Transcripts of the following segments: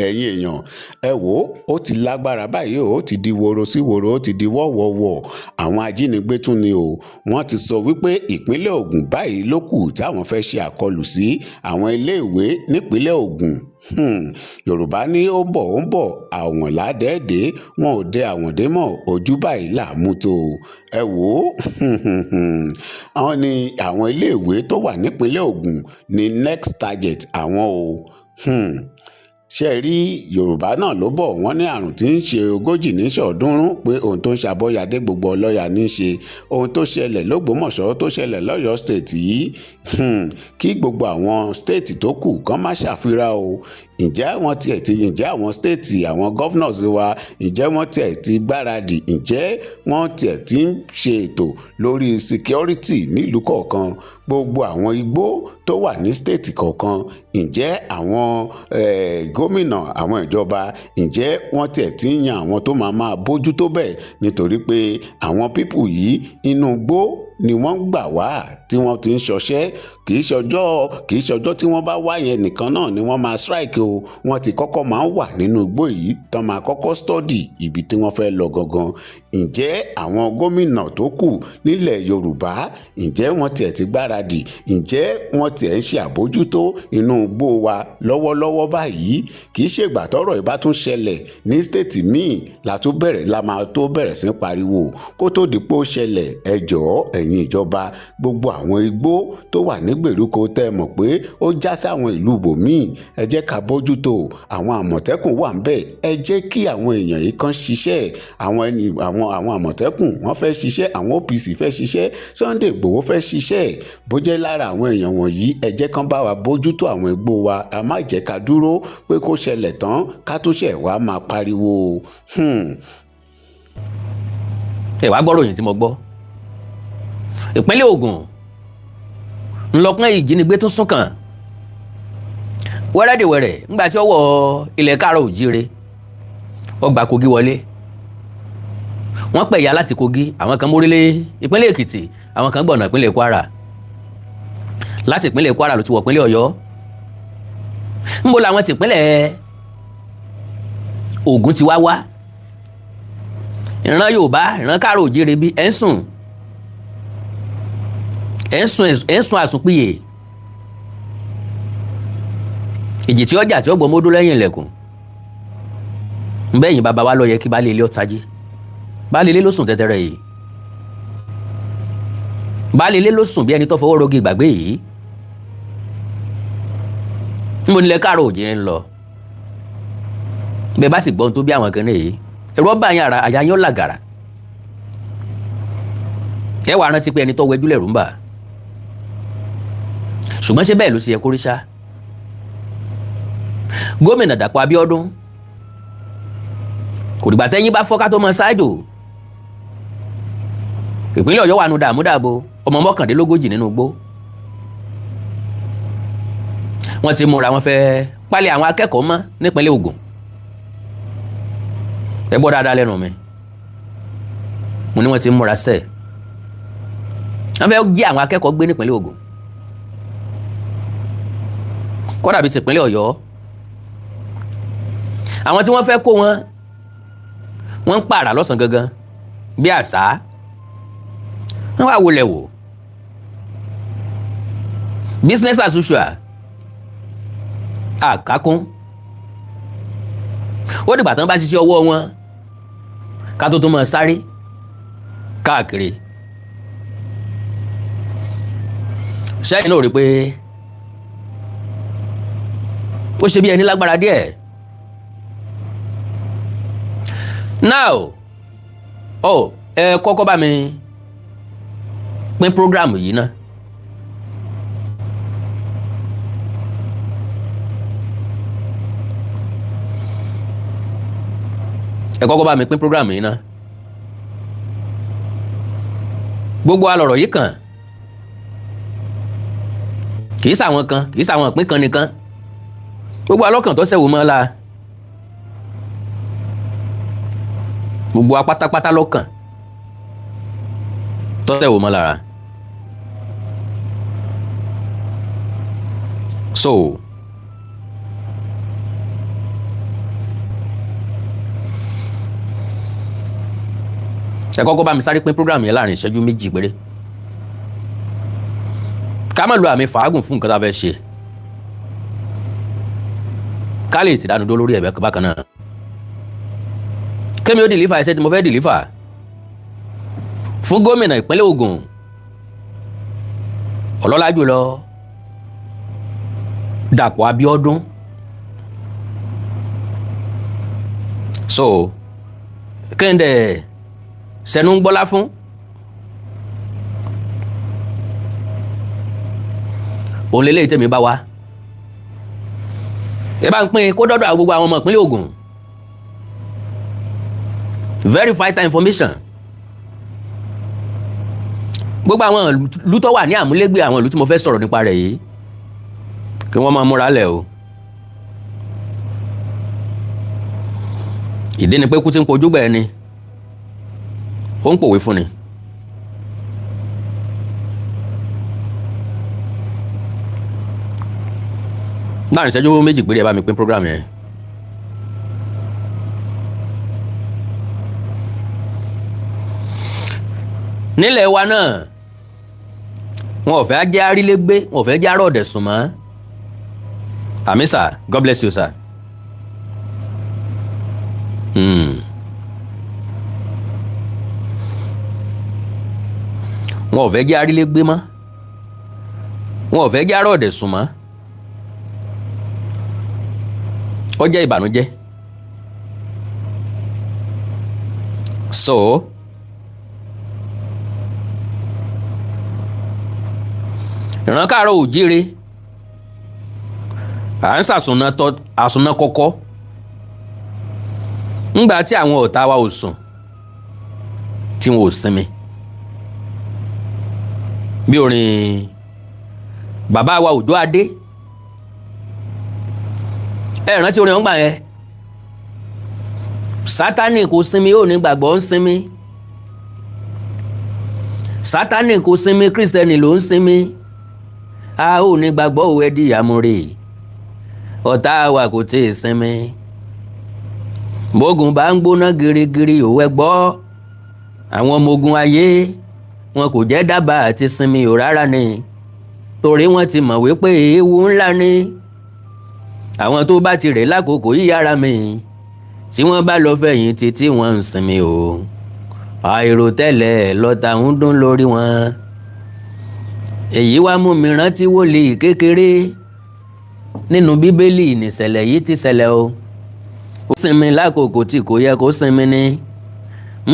ẹ̀yin èèyàn ẹ wò ó ti lágbára báyìí ó ti di woro sí woro ó ti di wọ́wọ́wọ́ àwọn ajínigbé tún ni o wọ́n ti sọ wípé ìpínlẹ̀ Ògùn báyìí ló kù táwọn fẹ́ ṣe àkọlù sí àwọn iléèwé nípínlẹ̀ Ògùn Yorùbá ní ó ń bọ̀ àwọn ládẹ́ẹ̀dẹ́ wọn ò dẹ àwọn dé mọ́ ojú báyìí là mú tó ẹ wò ó àwọn ni àwọn iléèwé tó wà nípínlẹ̀ Ògùn ní next target àwọn o ṣe rí Yorùbá náà ló bọ̀ wọ́n ní àrùn tí ń ṣe 40 ní ṣọ̀ọ́dúnrún pé ohun tó ń ṣàbọ̀yàdé gbogbo ọlọ́yà ní í ṣe ohun tó ṣẹlẹ̀ l'Ógbómọ̀ṣọ́ tó ṣẹlẹ̀ l'Ọ́yọ́ state yìí kí gbogbo àwọn state tó kù kán má ṣàfihàn o ǹjẹ́ àwọn state àwọn governors wa ǹjẹ́ wọ́n tiẹ̀ ti gbáradì ǹjẹ́ wọ́n tiẹ̀ ti ń ṣe ètò lórí security nílùú kọ̀ọ̀kan gbogbo àwọn igbó tó wà ní state kọ̀ọ̀kan ǹjẹ́ àwọn gómìnà àwọn ìjọba ǹjẹ́ wọ́n tiẹ̀ ti ń yan àwọn tó máa bójú tó bẹ́ẹ̀ nítorí pé àwọn pípù yìí inú igbó ni wọ́n gbà wá tí wọ́n ti ń ṣọṣẹ́ kì í ṣọjọ́ tí wọ́n bá wá yẹn nìkan náà ni wọ́n máa strike o wọ́n ti kọ́kọ́ máa ń wà nínú igbó yìí tán máa kọ́kọ́ study ibi tí wọ́n fẹ́ lọ gangan ǹjẹ́ àwọn gómìnà tó kù nílẹ̀ Yorùbá ǹjẹ́ wọ́n tiẹ̀ ti gbáradì ǹjẹ́ wọ́n tiẹ̀ ń ṣe àbójútó inú igbó wa lọ́wọ́lọ́wọ́ báyìí kì í ṣègbà tọ́rọ̀ ìbá tún ṣẹlẹ̀ ní stéètì míì la máa tó bẹ̀rẹ̀ sí pariwo kó tó di pé ó ṣẹlẹ̀ ẹ jọ̀ọ́ ẹ̀yin ìjọba gbogbo àwọn igbó tó wà ní gbèríko tẹ́ mọ̀ pé ó já sí àwọn ìlú bòmíì ẹ jẹ́ ká bójútó àwọn àmọ̀tẹ́kùn wà ń bẹ̀ ẹ jẹ́ kí àwọn èèyàn yìí kan ṣiṣẹ́ àwọn àmọ̀tẹ́kùn wọ́n fẹ́ ṣiṣẹ́ àwọn OPC fẹ́ ṣiṣẹ́ Sunday Igboho fẹ́ ṣiṣẹ́ bó jẹ́ lára àwọn èèyàn wọ̀nyí ẹ jẹ́ kán bá wa bójútó àwọn igbó wa a má jẹ́ ká dúró pé kó ṣẹlẹ̀ tán ká tó ṣẹ̀ wá máa pariwo. ẹ wá gbọ́ ròyìn tí mo gbọ́ ìpínlẹ̀ Ògùn ńlọpọ́n ìjínigbé tún sún kàn wẹ́rẹ́dẹ̀wẹ̀rẹ̀ ńgbà tí ọwọ́ ilẹ̀ káàrọ̀ òjíire ọgbà Kogi wọlé wọ́n pẹ̀yà láti Kogi àwọn kan mórílé ìpínlẹ̀ Èkìtì àwọn kan gbọ̀nà ìpínlẹ̀ Kwara láti ìpínlẹ̀ Kwara ló ti wọ̀ ìpínlẹ̀ Ọ̀yọ́ ńbo làwọn ti ìpínlẹ̀ Ògùn ti wá ìran Yorùbá ìran káàrọ̀ òjíire bí ẹ̀ ń sùn àsùnpìyè ìjì tí ọjà tí ó gbọmọdún lẹ́yìn ilẹ̀kùn ńbẹ́yìn bàbá wa lọ yẹ kí baálé ilé ọ̀tají baálé ilé ló sùn tẹ́tẹ́rẹ́ yìí baálé ilé ló sùn bí ẹni tó fọwọ́ rogi ìgbàgbé yìí níbo nílẹ̀ káàrọ̀ òjíire ń lọ bẹ́ẹ̀ bá sì gbọ́n tó bí àwọn kan yìí ẹ̀rọ ọba yẹn àyà yín ó làgàrà ẹ wàá rántí pé ẹni tó wẹjú lẹ̀rú ń bà ṣùgbọ́n ṣé bẹ́ẹ̀ ló ṣe yẹ kó rí ṣá gómìnà Dàpọ̀ Abiodun kò dìgbà tẹ́yìn bá fọ́ká tó mọ ṣáájò ìpínlẹ̀ Ọ̀yọ́ wà nù dààmúdàbò ọmọ 39 nínú igbó wọ́n ti múra wọn fẹ́ pálí àwọn akẹ́kọ̀ọ́ mọ́ nípínlẹ̀ Ògùn ẹ gbọ́ dáadáa lẹ́nu mi mo ní wọ́n ti múra sẹ́ẹ̀ wọ́n fẹ́ jí àwọn akẹ́kọ̀ọ́ gbé nípínlẹ̀ Ògùn kódà bíi tìpínlẹ̀ Ọ̀yọ́ àwọn tí wọ́n fẹ́ kó wọn ń pààrà lọ́sàn gangan bí àṣà wọ́n wá wọlé wò business as usual àkákún ó dìgbà tán bá ṣiṣẹ́ ọwọ́ wọn ká tó máa sáré káàkiri ṣẹ́yìn náà rí pé ó ṣe bí ẹni lágbára díẹ̀ now ẹ kọ́kọ́ bá mi pín program yìí náà gbogbo alọ̀rọ̀ yìí kàn kì í ṣàwọn kan kì í ṣàwọn ìpín kan nìkan gbogbo alọ́kàn tó ṣẹ̀wò mọ́ la gbogbo apátápátá lọ́kàn tó ṣẹ̀wò mọ́ lára so ẹ kọ́kọ́ bá mi sáré pín program yẹn láàrin ìṣẹ́jú méjì péré ká má lo àmì fàágùn fún nǹkan tá a fẹ́ ṣe ká lè tìdánudó lórí ẹ̀bẹ̀ bákan náà kémi ó dìlífà iṣẹ́ tí mo fẹ́ dìlífà fún gómìnà ìpínlẹ̀ Ògùn ọlọ́lá jùlọ Dapo Abiodun so kéde sẹ́nu ń gbọ́lá fún òun lélẹ́yìí tẹ̀mí bá wa ẹ bá ń pín kó dọ́dọ̀ gbogbo àwọn ọmọ ìpínlẹ̀ Ògùn very vital information gbogbo àwọn ìlú tó wà ní àmúlégbè àwọn ìlú tí mo fẹ́ sọ̀rọ̀ nípa rẹ̀ yìí kí wọ́n máa múra lẹ̀ o ìdí ni pé kú tí ń pojú gbẹ̀ ni ó ń pòwe fún ni láàrin ìṣẹ́jú méjì péré ẹ bá mi pín program yẹn nílẹ̀ wa náà wọn ò fẹ́ jẹ́ arílégbé wọn ò fẹ́ jẹ́ arọ́ọ̀dẹ̀ sùn mọ́ àmì sà God bless you sir wọn ò fẹ́ jẹ́ arílégbé mọ́ wọn ò fẹ́ jẹ́ arọ́ọ̀dẹ̀ sùn mọ́ ó jẹ́ ìbànújẹ́ so ìran káàárọ̀ oòjíire à ń àsùnà kọ́kọ́ ńgbà tí àwọn ọ̀tá wa ò sùn tí wọn ò sinmi bí orin bàbá wa Òjó Adé ẹ rántí orin ọgbà yẹn Sátánì kò sinmi ó ní gbàgbọ́ ń sinmi Sátánì kò sinmi Kírísítẹ́nì ló ń sinmi a ò ní gbàgbọ́ òwe di àmúre ọ̀tá wa kò tí ì sinmi bógun bá ń gbóná girigiri òwe gbọ́ àwọn ọmọ ogun ayé wọn kò jẹ́ dábàá àti sinmi ò rárá ni torí wọ́n ti mọ̀ wípé ewu ńlá ni àwọn tó bá ti rẹ̀ lákòókò yíyára mi tí wọ́n bá lọ fẹ̀yìntì tí wọ́n ń sinmi o àìròtẹ́lẹ̀ lọ́tà ń dún lórí wọn èyí wá mú mi rántí wòlíì kékeré nínú bíbélì nìṣẹ̀lẹ̀ yìí ti ṣẹlẹ̀ o ó sinmi lákòókò tí kò yẹ kó sinmi ni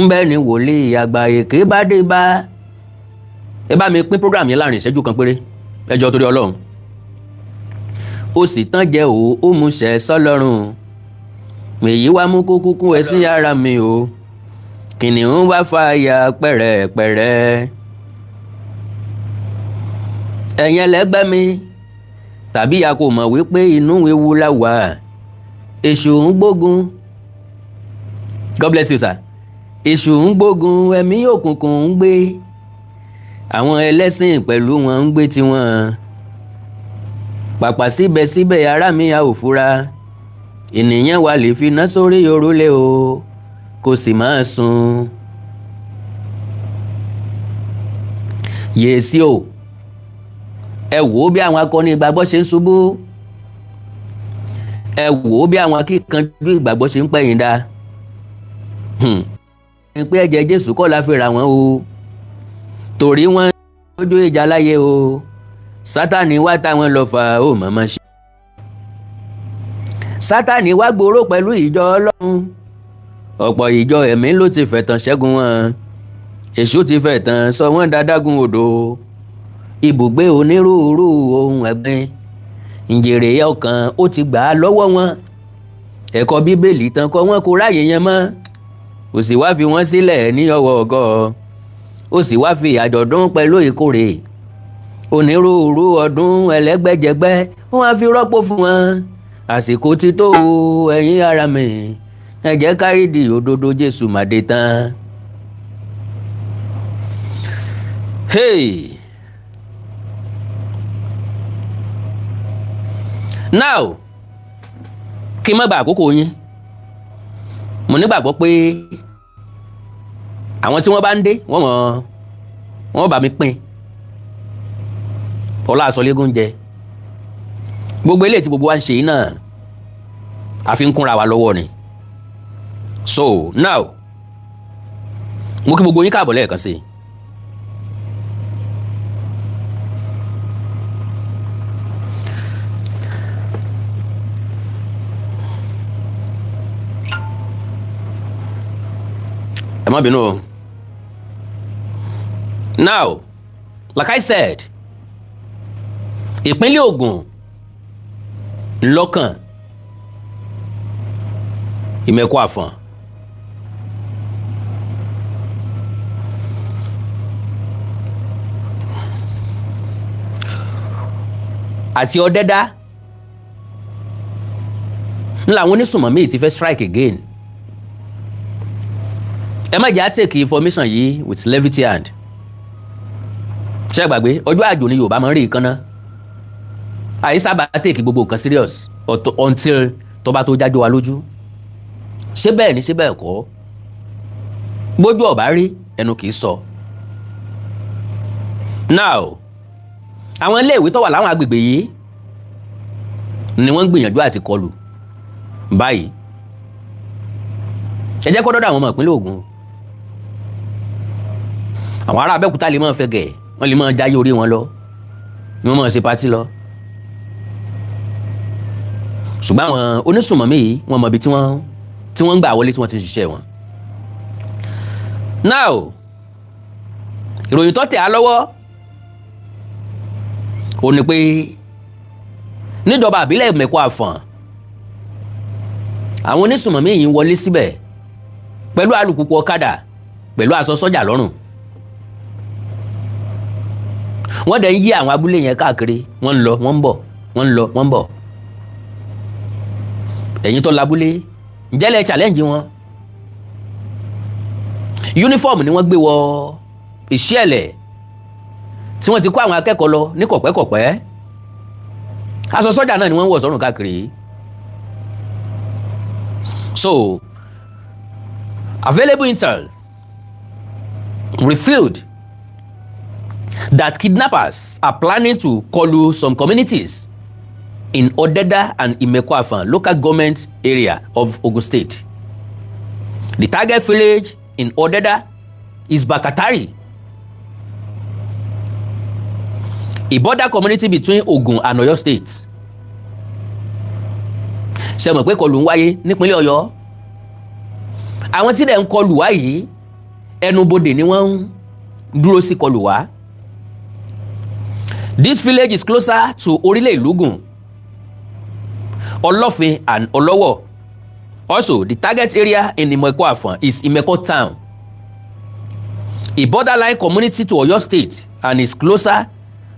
ńbẹ ni wòlíì àgbà èké bá dé bá ẹ bá mi pín program yẹn láàrin ìṣẹ́jú kan péré ẹ jọ̀ọ́ torí Ọlọ́run ó sì tán jẹ ó mú ṣẹ sọ́lọ́run èyí wá mú kó kúkú ẹ sí ara mi o kìnìún wá fàyà pẹ̀rẹ̀pẹ̀rẹ̀ ẹ̀yin ẹlẹgbẹ́ mi tàbí a kò mọ̀ wípé inú ewu la wà èṣù ń gbógun God bless you sir èṣù ń gbógun ẹ̀mí òkùnkùn ń gbé àwọn ẹlẹ́sìn pẹ̀lú wọn ń gbé tiwọn pàpà síbẹ̀síbẹ̀ ará mi a ò fura ènìyàn wa lè fi iná sórí òrùlé o kò sì máa sùn yèsí o ẹ wò ó bí àwọn akọni ìgbàgbọ́ ṣe ń ṣubú ẹ wò ó bí àwọn akíkanjú ìgbàgbọ́ ṣe ń pẹ̀yìn dá pé ẹ̀jẹ̀ Jésù kọ́ la fi rà wọ́n o torí wọ́n lójú ìjà láyé o Sátánì wá táwọn lọ fà ó mọ̀mọ́ ṣe Sátánì wá gbòòrò pẹ̀lú ìjọ Ọlọ́run ọ̀pọ̀ ìjọ ẹ̀mí ló ti fẹ̀tàn ṣẹ́gun wọn èṣù ti fẹ̀tàn sọ wọ́n dádágún odò ibùgbé onírúurú ohun ẹ̀gbin ìjèrè ọkàn ó ti gbà á lọ́wọ́ wọn ẹ̀kọ́ bíbélì tán kọ́ wọn kó ráàyè yẹn mọ́ ó sì wá fi wọ́n sílẹ̀ ní ọwọ́ ọgọ́ ó sì wá fi àjọ̀dún pẹ̀lú ìkórè onírúurú ọdún ẹlẹ́gbẹ́jẹgbẹ́ wọ́n á fi rọ́pò fún wọn àsìkò ti tó ẹ̀yin ara mi ẹ jẹ́ ká rídi òdodo Jésù màdé tán. Hey! Now kí n má bà àkókò yín mo nígbàgbọ́ pé àwọn tí wọ́n bá ń dé wọ́n bá mi pín ọlá àsọlégún jẹ gbogbo eléyìí tí gbogbo wa ń ṣe yìí náà a fi ń kúnra wa lọ́wọ́ ni. So now mo kí gbogbo yín káàbọ̀ lẹ́ẹ̀kan sí i. ẹ má bínú o. Now like I said, ìpínlẹ̀ Ògùn lọ́kàn Ìmẹ̀kọ Àfọ̀n. Àti Ọ̀dẹ́dá ńlá àwọn onísùnmọ̀mí ti fẹ́ strike again. Ẹ má jẹ́ á take information yìí with levity hand. Ṣé gbàgbé ọjọ́ àjò ni Yorùbá máa ń rí ìkànnà. Àyè sábà take gbogbo nǹkan serious until tó bá tó jájọ́ wa lójú. Ṣé bẹ́ẹ̀ ni ṣé bẹ́ẹ̀ kọ́? Bójú ọ̀bá rí ẹnu kì í sọ. Now àwọn iléèwé tó wà láwọn agbègbè yìí ni wọ́n ń gbìyànjú àti kọlù báyìí. Ẹ jẹ́ kó dọ́dọ̀ àwọn ọmọ ìpínlẹ̀ Ògùn. Àwọn ará Abẹ́òkúta lè máa fẹ́ gẹ̀, wọ́n lè máa jáyé orí wọn lọ, wọ́n máa ṣe patí lọ. Ṣùgbọ́n àwọn onísùnmọ̀mí yìí wọ́n mọ ibi tí wọ́n ń gbà wọlé tí wọ́n ti ń ṣiṣẹ́ wọn. Now ìròyìn tó tẹ̀ á lọ́wọ́ ó ní pé níjọba àbílẹ̀ Ìmẹ̀kọ Àfọ̀n àwọn onísùnmọ̀mí yìí ń wọlé síbẹ̀ pẹ̀lú alùpùpù ọ̀kadà pẹ̀lú aṣọ sọ́jà lọ́rùn. Wọ́n dẹ̀ ń yí àwọn abúlé yẹn káàkiri, wọ́n ń lọ wọ́n ń bọ̀, wọ́n ń lọ wọ́n ń bọ̀. Ẹ̀yin tó labúlé ǹjẹ́ lẹ challenge wọn? Uniform ni wọ́n gbé wọ ìṣẹ̀lẹ̀ tí wọ́n ti kó àwọn akẹ́kọ̀ọ́ lọ ní kọ̀pẹ́kọ̀pẹ́. Aṣọ sọ́jà náà ni wọ́n ń wọ̀ sọ́rùn káàkiri. So available intel revealed that kidnappers are planning to kọlu some communities in Ọ̀dẹ́dá and Ìmẹ̀kọ Àfọ̀n local government area of Ogun State. The target village in Ọ̀dẹ́dá is Bakatari, a border community between Ogun and Ọ̀yọ́ State. Ṣé mọ̀ pé kọlù ń wáyé nípínlẹ̀ Ọ̀yọ́? Àwọn tí dẹ̀ ń kọlù wá yìí ẹnubodè ni wọ́n ń dúró sí kọlù wá. This village is closer to Orílẹ̀ Ìlúgùn, Ọlọ́fin and Ọlọ́wọ̀. Also, the target area in Ìmẹ̀kọ Àfọ̀n is Ìmẹ̀kọ Town, a borderline community to Ọ̀yọ́ State, and is closer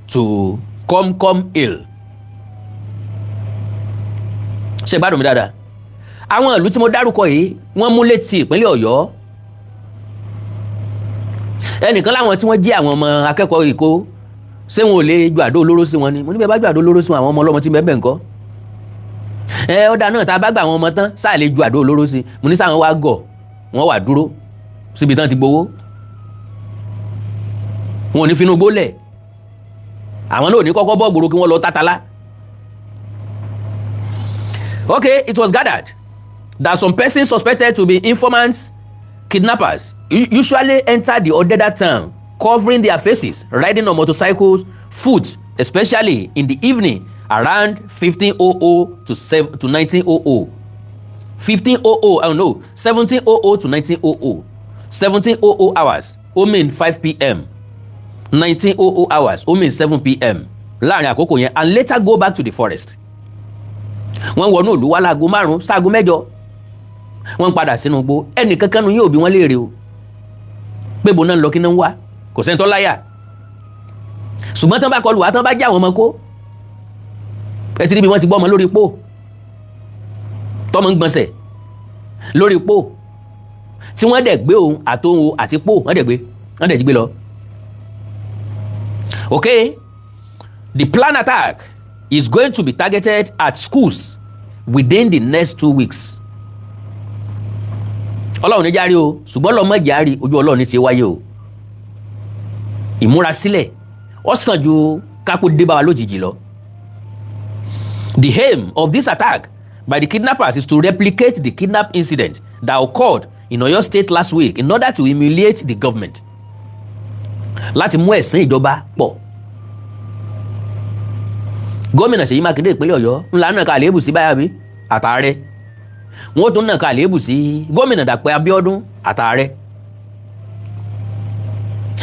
to Comcom Hill. Ṣé gbádùn mi dáadáa? Àwọn ìlú tí mo dárúkọ yìí wọ́n mú létí ìpínlẹ̀ Ọ̀yọ́. Ẹnìkan láwọn tí wọ́n jí àwọn ọmọ akẹ́kọ̀ọ́ Èkó ṣé wọn ò lè ju àdó olóró sí wọn ni? Mo ní bẹ́ẹ̀ bá ju àdó olóró sí wọn àwọn ọmọ ọlọ́mọ tí bẹ́ẹ̀ bẹ́ẹ̀ ńkọ́? Ọ̀dà náà tá a bá gba àwọn ọmọ tán sáà lè ju àdó olóró sí. Mo ní sáwọn wá gọ̀ wọ́n wà dúró síbi tán ti gbowó. Wọn ò ní finú gbólẹ̀. Àwọn náà ò ní kọ́kọ́ bọ́ gbòòrò kí wọ́n lọ tátálá. Okay, it was gathered that some persons suspected to be informants, kidnappers, usually enter the Ọ̀dẹ́dá town covering their faces, riding on motorcycles, foot, especially in the evening around 15:00 to 19:00. 15:00, I don't know, 17:00 to 19:00. 17:00 hours, ó mean 5 p.m. 19:00 hours, ó mean 7 p.m. láàrin àkókò yẹn, and later go back to the forest. Wọ́n wọnú ìlú wá láago 5 sáago 8. Wọ́n padà sínú igbó. Ẹnìkankan nu yóò bí wọ́n léèrè o pé bó náà ń lọ kí náà ń wá, kò sẹ́ni tó láyà. Ṣùgbọ́n tán bá kọlù wá tán bá já àwọn ọmọ kó. Ẹ ti rí bí wọ́n ti gbọ́ ọmọ lórí pò tọ́mọ ń gbọ̀nsẹ̀ lórí pò tí wọ́n dẹ̀ gbé òun àtòun àti pò wọ́n dẹ̀ jí gbé lọ. Okay, the planned attack is going to be targeted at schools within the next 2 weeks. ọlọ́run ní járí o ṣùgbọ́n lọ́mọ járí ojú ọlọ́run ní ti wáyé o ìmúrasílẹ̀ ó sàn ju kápò dé bá wa lójijì lọ. The aim of this attack by the kidnappers is to replicate the kidnap incident that occurred in Oyo State last week in order to humiliate the government. Láti mú ẹ̀sìn ìjọba pọ̀. Gómìnà Ṣèyí Mákindé ìpínlẹ̀ Ọ̀yọ́ ńlá náà ká àléébù sí báyà bí àtàrẹ. Wọ́n tún náà ká àléébù sí gómìnà Dàpọ̀ Abiodun àtàrẹ.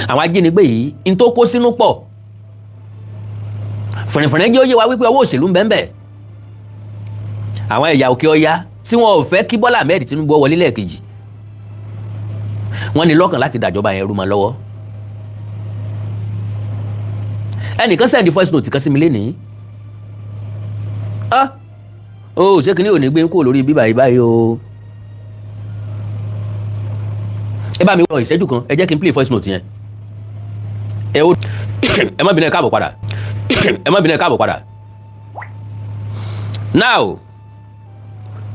Àwọn ajínigbé yìí ń tó kó sínú pọ̀. Fìrìfìrì jẹ́ ó yé wa wípé ọwọ́ òṣèlú ń bẹ ńbẹ̀. Àwọn ẹ̀yà òkè ọya tí wọn ò fẹ́ kí Bọ́lá Ahmed Tinubu wọlé lẹ́ẹ̀kejì. Wọ́n ní lọ́kàn láti dàjọba yẹn rú mọ́ lọ́wọ́. Ẹnìkan sẹ́ndí voice note kan sí mi lénìí. Ṣé kìíní ò ní gbé ń kó lórí bíbá yìí báyìí o. Ẹ bá mi wọ ìṣẹ́jú kan, ẹ jẹ́ kí n play voice note yẹn. Ẹ má bínú ẹ káàbọ̀ padà. Ẹ má bínú ẹ káàbọ̀ padà. Now,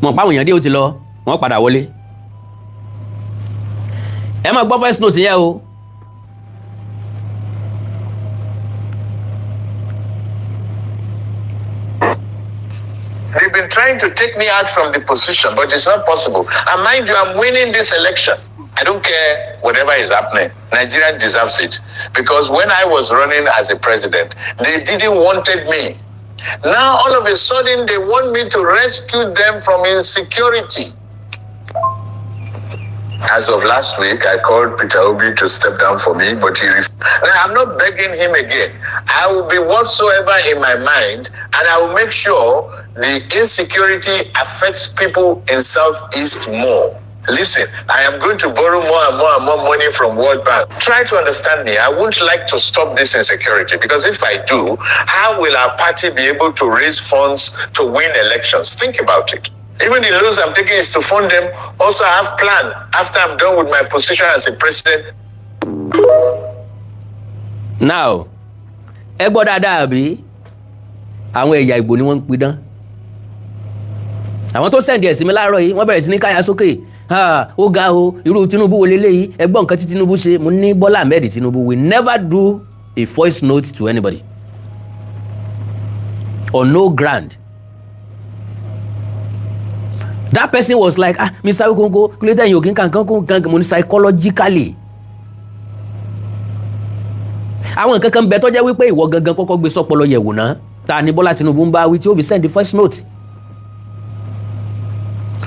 mọ̀ páwọn èèyàn dé ó ti lọ, wọ́n padà wọlé. Ẹ má gbọ́ voice note yẹn o. They've been trying to take me out from the position, but it's not possible. And mind you, I'm winning this election. I don't care whatever is happening. Nigeria deserves it. Because when I was running as a president, they didn't wanted me. Now, all of a sudden, they want me to rescue them from insecurity. As of last week, I called Peter Obi to step down for me, but he refused. I'm not begging him again. I will be whatsoever in my mind, and I will make sure the insecurity affects people in Southeast more. Listen, I am going to borrow more and more and more money from World Bank. Try to understand me. I wouldn't like to stop this insecurity, because if I do, how will our party be able to raise funds to win elections? Think about it. Even the loans I'm taking is to fund them. Also, I have plan after I'm done with my position as a president. Now, ẹ gbọ́ dáadáa bí àwọn ẹ̀yà Ìgbò ni wọ́n ń pidán. Àwọn tó sẹ́ndì ẹ̀sìn mi láàárọ̀ yìí wọ́n bẹ̀rẹ̀ sí ní káyà sókè. Ó ga o, irú Tinubu wo leléyìí, ẹ gbọ́ nǹkan tí Tinubu ṣe. Mo ní Bọ́lá Ahmed Tinubu will never do a voice note to anybody. On no ground. That person was like, Mr. Ogongo, later you can money psychologically. Àwọn nǹkan kan bẹ tó jẹ́ wípé ìwọ gangan kọ́kọ́ gbé sọ́pọlọ yẹ̀wò náà. Ta ni Bọ́lá Tinubu ń bá wí tí ó fi send the voice note.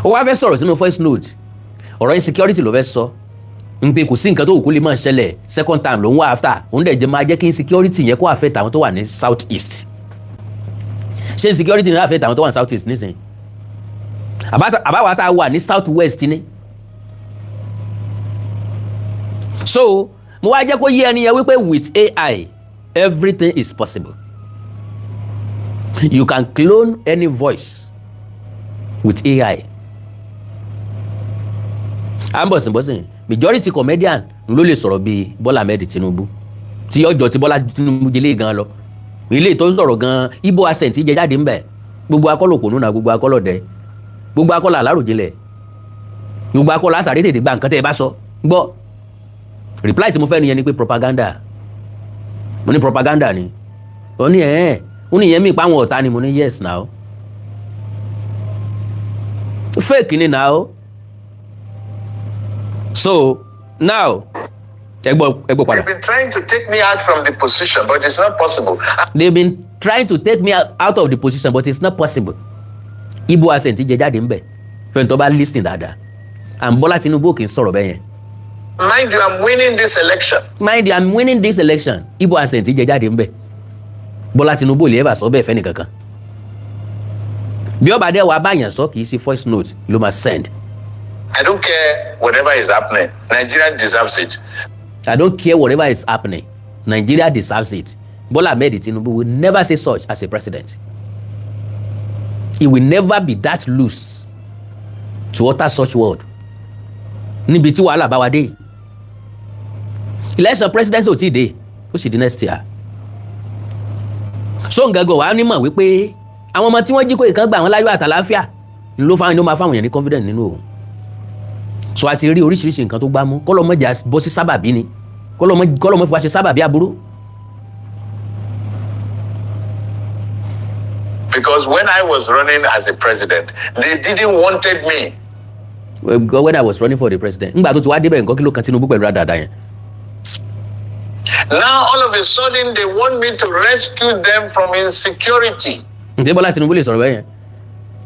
Ó wá fẹ́ sọ̀rọ̀ sínú voice note. Ọ̀rọ̀ insecurity ló fẹ́ sọ. Ń pé kò sí nǹkan tó kù lè máa ṣẹlẹ̀ second time ló ń wá after. Òun dẹ̀ jẹ́ máa jẹ́ kí insecurity yẹn kó affect àwọn tó wà ní South East. Ṣé insecurity yẹn affect àwọn tó wà ní South East nísìnyí? Àbáwá tá a wà ní South West ni. So mo wá jẹ́ kó yé ẹni yẹn wípé with AI everything is possible. You can clone any voice with AI. À ń bọ̀sìn majority comedian ló lè sọ̀rọ̀ bíi Bọ́lá Ahmed Tinubu tí ọjọ́ tí Bọ́lá Tinubu jẹ́lé gan lọ. Ilé tó sọ̀rọ̀ gan Igbo accent jẹ jáde ń bẹ̀. Gbogbo akọ́lọ̀ òpònú náà gbogbo akọ́lọ̀ dẹ. Gbogbo akọ́lọ̀ aláròjinlẹ̀. Gbogbo akọ́lọ̀ àsàrí tètè gba nǹkan tẹ́ ẹ bá sọ. Gbọ́. Reply tí mo fẹ́ nìyẹn ni pé propaganda. Mo ní propaganda ni. Ó ní ó ní yẹn mi pa àwọn ọ̀tá ni mo ní yes now. Fake ni now. So now ẹ gbọ́ padà. They've been trying to take me out from the position, but it's not possible. They've been trying to take me out of the position, but it's not possible. Igbo accent jẹ jáde ń bẹ̀. Fẹ́ntọ́ bá listen dáadáa. And Bọ́lá Tinubu kì í sọ̀rọ̀ bẹ́yẹn. Mind you, I'm winning this election. Mind you, I'm winning this election. Igbo accent jẹ jáde ń bẹ̀. Bọ́lá Tinubu lè ever sọ bẹ́ẹ̀ fẹ́ nìkankan. Bí ọba dẹ́ wàá báyàn sọ kì í ṣe voice note ló máa send. I don't care whatever is happening. Nigeria deserves it. I don't care whatever is happening. Nigeria deserves it. Bola Ahmed Tinubu will never say such as a president. He will never be that loose to utter such word. Níbi tí wàhálà bá wa dé. Election presidency ò tí ì dé. Ó sì di next year. So ngago wa ni mọ̀ wípé àwọn ọmọ tí wọ́n jí kó ìkan gbà wọ́n láyọ̀ àtàlàáfíà ló máa fáwọn èèyàn ní confidence nínú òun. so a ti rí oríṣiríṣi nǹkan tó gbá mú kọ́lọ́mọ́jà bọ́ sí sábàbí ni kọ́lọ́mọ́ fi wá ṣe sábàbí aburú. Because when I was running as a president, they didn't wanted me. When I was running for the president, ngbà tó ti wá débẹ̀ nǹkan kí ló kan Tinubu pẹ̀lú àdàdà yẹn. Now all of a sudden they want me to rescue them from insecurity. Ǹjẹ́ Bọ́lá Tinubu lè sọ̀rọ̀ bẹ́ẹ̀ yẹn?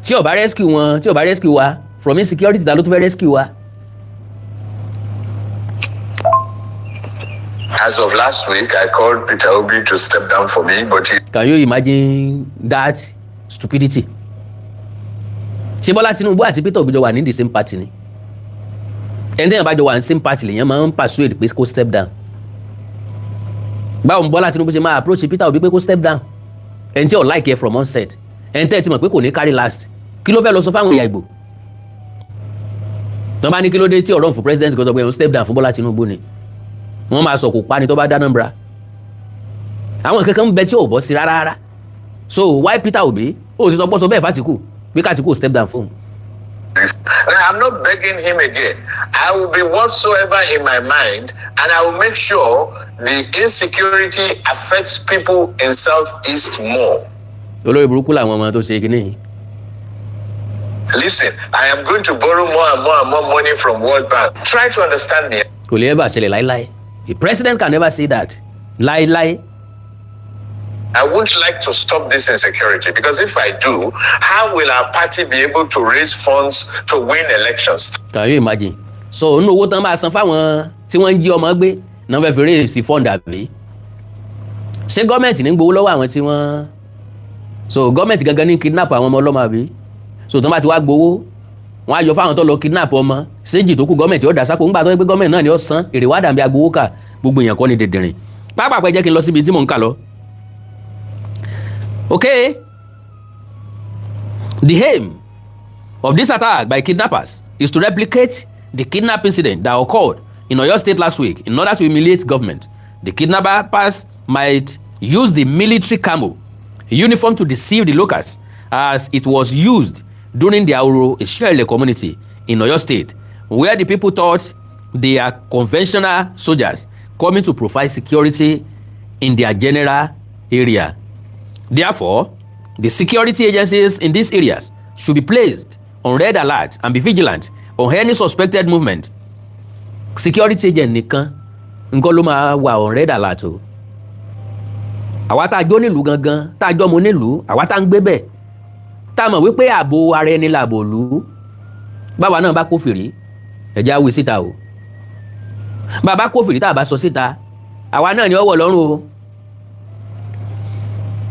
Tí ó bá rescue wọn, tí ó bá rescue wa from insecurity, ta ló tún fẹ́ rescue wa? As of last week, I called Peter Obi to step down for me, but he... Can you imagine that stupidity? Ṣé Bọ́lá Tinubu àti Peter Obi jọ wà ní the same party ni? Ẹni tẹ́yàn bá jọ wà ní same party lèyàn máa ń persuade pé kó step down. Báwo ni Bọ́lá Tinubu ṣe máa approach Peter Obi pé kó step down? Ẹni tí ò like ẹ from onset. Ẹni tẹ́ ẹ ti mọ̀ pé kò ní carry last. Kí ló fẹ́ lọ sọ fáwọn ìyá Ìgbò? Tọ́ bá ní kí ló dé tí ọ̀rọ̀ fún president kò sọ pé òun step down fún Bọ́lá Tinubu ni. Wọ́n máa sọ kò pa ni tó bá dáná bra. Àwọn kankan ń bẹ tí ò bọ́ sí rárá. So why Peter Obi? Ó sì sọ pọ́ sọ bẹ́ẹ̀ fàtìkù pé kàtìkù step down fún un. I'm not begging him again. I will be whatsoever in my mind, and I will make sure the insecurity affects people in Southeast more. Olórí burúkú làwọn ọmọ tó ṣe kíní. Listen, I am going to borrow more and more and more money from World Bank. Try to understand me. Kò lè ever ṣẹlẹ̀ láíláí. The president can never say that. Láíláí. I won't like to stop this insecurity, because if I do, how will our party be able to raise funds to win elections? Can you imagine? So nínú owó tán máa san fáwọn tí wọ́n ń jí ọmọ gbé náà fẹ́ fi raise fund àbí? Ṣé gọ́ọ̀mẹ̀ntì ní gbowó lọ́wọ́ àwọn tí wọ́n... So gọ́ọ̀mẹ̀ntì gangan ní kidnap àwọn ọmọ ọlọ́mọ àbí? So tán bá ti wá gbowó, wọ́n á yọ fáwọn tó lọ kidnap ọmọ séjì tó kù gọ́ọ̀mẹ̀ntì ó dà sápò ńgbà tó yẹ pé gọ́ọ̀mẹ̀ntì náà ni ó san èrè wá dàbí agbowó kà gbogbo èèyàn kọ́ ni dèdèrìn. Pápá jẹ́ kí n lọ síbi tí mò ń kà lọ. Okay, the aim of this attack by kidnappers is to replicate the kidnap incident that occurred in Oyo State last week in order to humiliate government. The kidnappers might use the military camo uniform to deceive the locals, as it was used during the Auro Ishele community in Oyo State, where the people thought they are conventional soldiers coming to provide security in their general area. Therefore, the security agencies in these areas should be placed on red alert and be vigilant on any suspected movement. Security agent nìkan nǹkan ló máa wà on red alert o. Àwa tá a jó nílùú gangan, tá a jọ́ mo nílùú, àwa tá a ń gbé bẹ̀, tá a mọ̀ wípé ààbò ara ẹni làbò lù ú. Báwa náà bá kófìrí, ẹ̀já wí síta o. Bàbá kófìrí tá a bá sọ síta, àwa náà ni ó wọ̀ lọ́rùn o.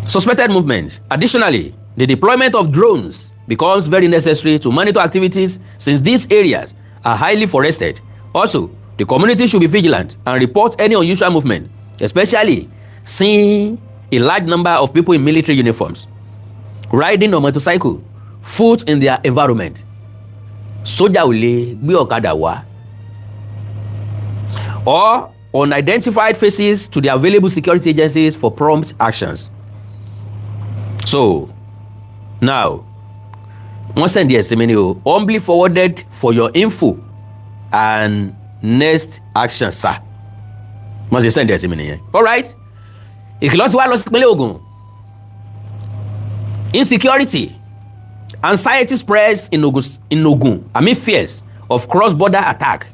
Suspected movement. Additionally, the deployment of drones becomes very necessary to monitor activities since these areas are highly forested. Also, the community should be vigilant and report any unusual movement, especially seeing a large number of people in military uniforms riding on motorcycle, foot in their environment. Sójà ò lè gbé ọ̀kadà wá. Or unidentified faces to the available security agencies for prompt actions. So, now, wọ́n send the ẹ̀sìn mi ni o, humbly forwarded for your info and next action, sir. Wọ́n sì send the ẹ̀sìn mi nìyẹn. Alright, ìkìlọ̀ ti wá lọ sí ìpínlẹ̀ Ògùn. Insecurity, anxiety spreads in Ogun amid fears of cross-border attack.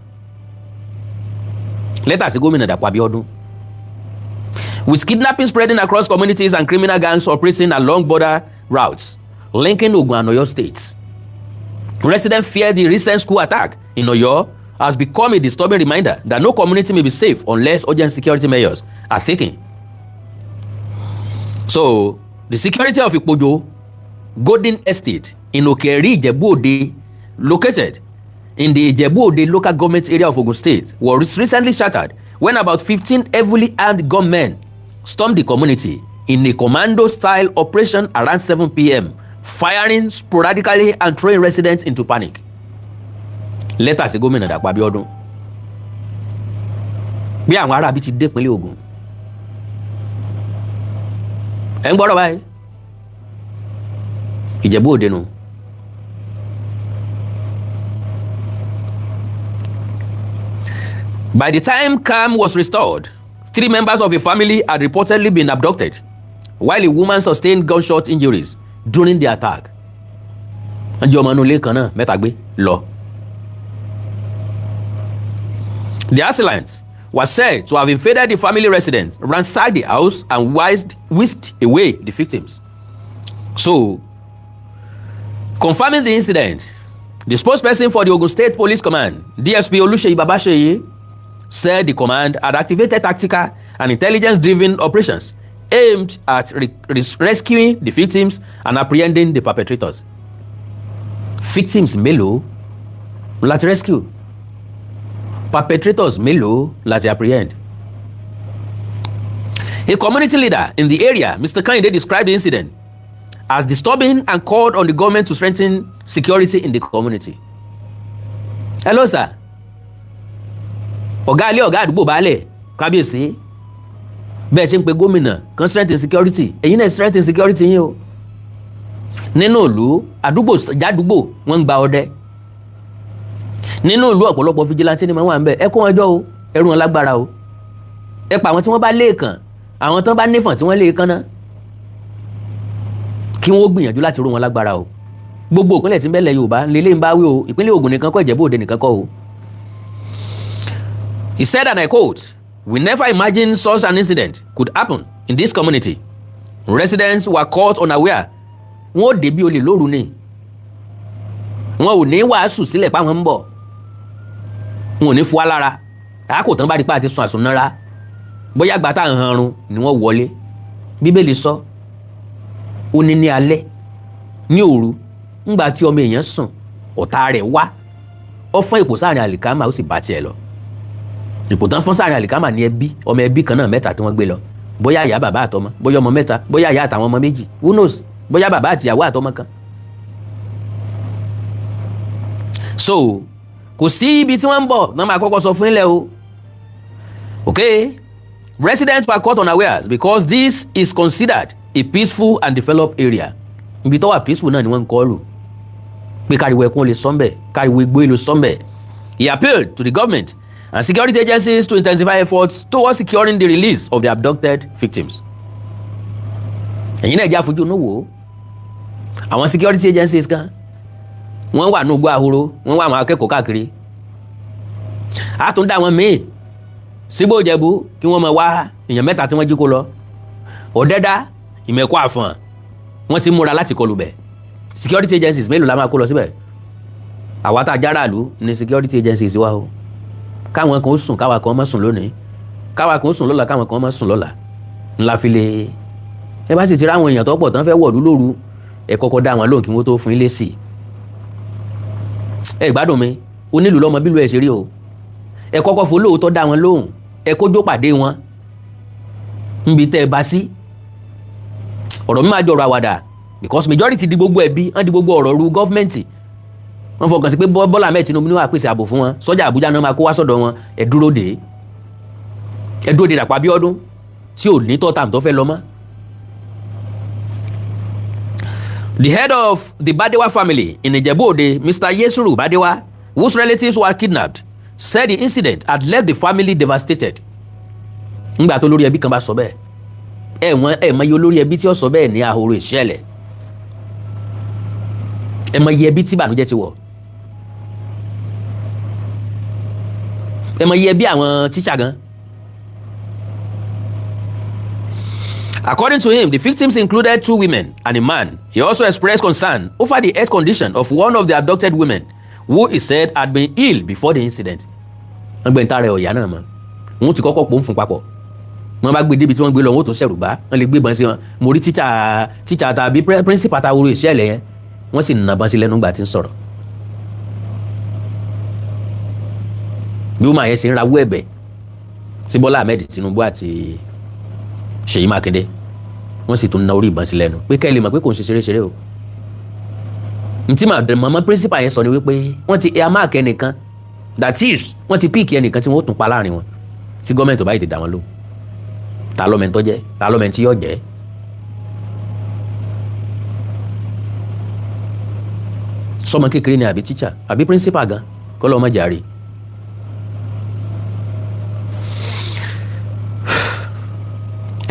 Leta sí gómìnà Dapo Abiodun. With kidnapping spreading across communities and criminal gangs operating along border routes linking Ogun and Oyo states, residents fear the recent school attack in Oyo has become a disturbing reminder that no community may be safe unless urgent security measures are taken. So, the security of Ipojo Golden Estate in Okeri, Ijebu-Ode, located in the Ijebu-Ode local government area of Ogun State, was recently shattered when about 15 heavily armed gunmen stormed the community in a commando-style operation around 7 p.m., firing sporadically and throwing residents into panic. Leta sí gómìnà Dapo Abiodun. Bí àwọn ará bí ti dé ìpínlẹ̀ Ògùn. Ẹ ń gbọ́rọ̀ báyìí. Ìjẹ̀bú-Òde nù. By the time calm was restored, 3 members of a family had reportedly been abducted, while a woman sustained gunshot injuries during the attack. The assailants were said to have invaded the family residence, ransacked the house, and whisked away the victims. So, confirming the incident, the spokesperson for the Ogun State Police Command, DSP Oluseyi Babaseye, said the command had activated tactical and intelligence-driven operations aimed at rescuing the victims and apprehending the perpetrators. Victims mélòó láti rescue? Perpetrators mélòó láti apprehend? A community leader in the area, Mr. Kehinde, described the incident as disturbing and called on the government to strengthen security in the community. Hello, sir. Ọ̀gá ilé ọ̀gá àdúgbò baálẹ̀ kábíyèsí bẹ́ẹ̀ ṣe ń pe gómìnà kan strengthen security, èyí náà strengthen security yín o. Nínú ìlú àdúgbò jádúgbò wọ́n ń gba ọdẹ. Nínú ìlú ọ̀pọ̀lọpọ̀ fìjìláńtì ni wọ́n wà ń bẹ̀. Ẹ kó wọn jọ o, ẹrù wọn lágbára o. Ẹ pa àwọn tí wọ́n bá léèkàn, àwọn tán bá nífọ̀n tí wọ́n léèkàn náà, kí wọ́n gbìyànjú láti ró wọn lágbára o. Gbogbo ìpínlẹ̀ tí ń bẹ́lẹ̀ Yorùbá lélẹ́ ń bá wí o, ìpínlẹ̀ Ògùn nìkan kọ́, Ìjẹ̀bú Òde nìkan kọ́ o. He said, and I quote, "We never imagined such an incident could happen in this community. Residents were caught unaware." Wọ́n dé bí olè lóru ni. Wọ́n ò ní wàásù sílẹ̀ pa wọ́n ń bọ̀. Wọ́n ò ní fún wa lára. Àákò tán bá rí pa àti sun àsunnára. Bóyá gbàtà hanrun ni wọ́n wọlé. Bíbélì sọ, ó ní alẹ́, ní òru, ńgbà tí ọmọ èèyàn sùn, ọ̀tá rẹ̀ wá. Ó fọ́n ipò sáàrin àlìkámà ó sì bá tiẹ̀ lọ. Ipò tán fọ́n sáàrin àlìkámà ní ẹbí, ọmọ ẹbí kan náà mẹ́ta tí wọ́n gbé lọ. Bóyá ìyá bàbá àtọmọ, bóyá ọmọ mẹ́ta, bóyá ìyá àtàwọn ọmọ méjì, who knows? Bóyá bàbá àti ìyàwó àtọmọ kan. So, kò sí ibi tí wọ́n ń bọ̀ náà máa kọ́kọ́ sọ fún ilẹ̀ o. Okay? Residents were caught unawares because this is considered a peaceful and developed area. Ibi tó wà peaceful náà ni wọ́n ń kọ́ lù. Pé káriwo ẹkún lè sọ́mbẹ̀, káriwo igbó lè sọ́mbẹ̀. He appealed to the government and security agencies to intensify efforts towards securing the release of the abducted victims. Ẹ̀yin náà jẹ́ àfojú inú wò ó. Àwọn security agencies kan wọ́n wà ní ogbó ahoro, wọ́n wà àwọn akẹ́kọ̀ọ́ káàkiri. A tún dá wọn míì sígbó Ìjẹ̀bú kí wọ́n máa wá èèyàn mẹ́ta tí wọ́n jí kó lọ. Ọ̀dẹ́dá, Ìmẹ̀kọ Àfọ̀n, wọ́n ti múra láti kọlù bẹ̀. Security agencies mélòó la máa kó lọ síbẹ̀? Àwa tá a járàlú ní security agencies wa o. Káwọn kan ó sùn, káwa kan má sùn lónìí. Káwa kan ó sùn lọ́la, káwọn kan má sùn lọ́la. Ńlá fi lè. Ẹ bá sì ti ráwọn èèyàn tó pọ̀ tán fẹ́ wọ̀lú lóru, ẹ kọ́kọ́ dá wọn lóhùn kí wọ́n tó fún ilé sí. Ẹ gbádùn mi, onílù lọ́mọ bílù ẹ̀ ṣe rí o. Ẹ kọ́kọ́ fò lóòótọ́ dá wọn lóhùn, ẹ kójó pàdé wọn. Nbi tẹ́ ẹ bá sí. Ọ̀rọ̀ mi máa jọ̀rọ̀ àwàdà because majority di gbogbo ẹbí, wọ́n di gbogbo ọ̀rọ̀ ru gọ́fìmẹ̀ntì. Wọ́n fọkàn sí pé Bọ́lá Ahmed Tinubu ní wàá pèsè ààbò fún wọn. Sọ́jà Àbújá náà máa kó wá sọ́dọ̀ wọn. Ẹ dúró dè Dàpọ̀ Abiodun tí ò ní tọ́tàm tó fẹ́ lọ mọ́. The head of the Badewa family in Ìjẹ̀bú Òde, Mr. Yesuru Badewa, whose relatives were kidnapped, said the incident had left the family devastated. Ńgbà tó lórí ẹbí kan bá sọ bẹ́ẹ̀, ẹ mọ iye olórí ẹbí tí ó sọ bẹ́ẹ̀ ní ahoro ìṣẹ̀lẹ̀. Ẹ mọ iye ẹbí tí ìbànújẹ́ ti wọ̀. Ẹ mọ iye ẹbí àwọn tíṣà gan. According to him, the victims included 2 women and a man. He also expressed concern over the health condition of one of the abducted women, who he said had been ill before the incident. Wọ́n gbé ntàrẹ ọ̀yà náà mọ́. Wọ́n ti kọ́kọ́ pò ń fún papọ̀. Wọ́n bá gbé débi tí wọ́n gbé lọ, wọ́n tún ṣẹ̀rù bá. Wọ́n lè gbé ìbọn sí wọn. Mo rí tíṣà tàbí principal àtàwòrò ìṣẹ̀lẹ̀ yẹn. Wọ́n sì nàbọn sí lẹ́nu gbà tí ń sọ̀rọ̀. Bí ó máa yẹn ṣe ń rawọ́ ẹ̀bẹ̀ sí Bọ́lá Ahmed Tinubu àti Ṣèyí Mákindé, wọ́n sì tún na orí ìbọn sí lẹ́nu pé kẹ́ lè mọ̀ pé kò ń ṣe ṣeré o. Ntí màmá principal yẹn sọ ni wípé wọ́n ti earmark ẹnìkan, that is wọ́n ti píìkì ẹnìkan tí wọ́n tún pa láàrin wọn tí gọ́ọ̀mẹ̀ntì ò báyìí ti dá wọn lóhùn. Ta lọ́mẹ̀ntọ́ jẹ́, ta lọ́mẹ̀ntí yóò jẹ́. Sọmọ kékeré ni àbí teacher àbí principal gan kọ́ lọ́mọ jàre.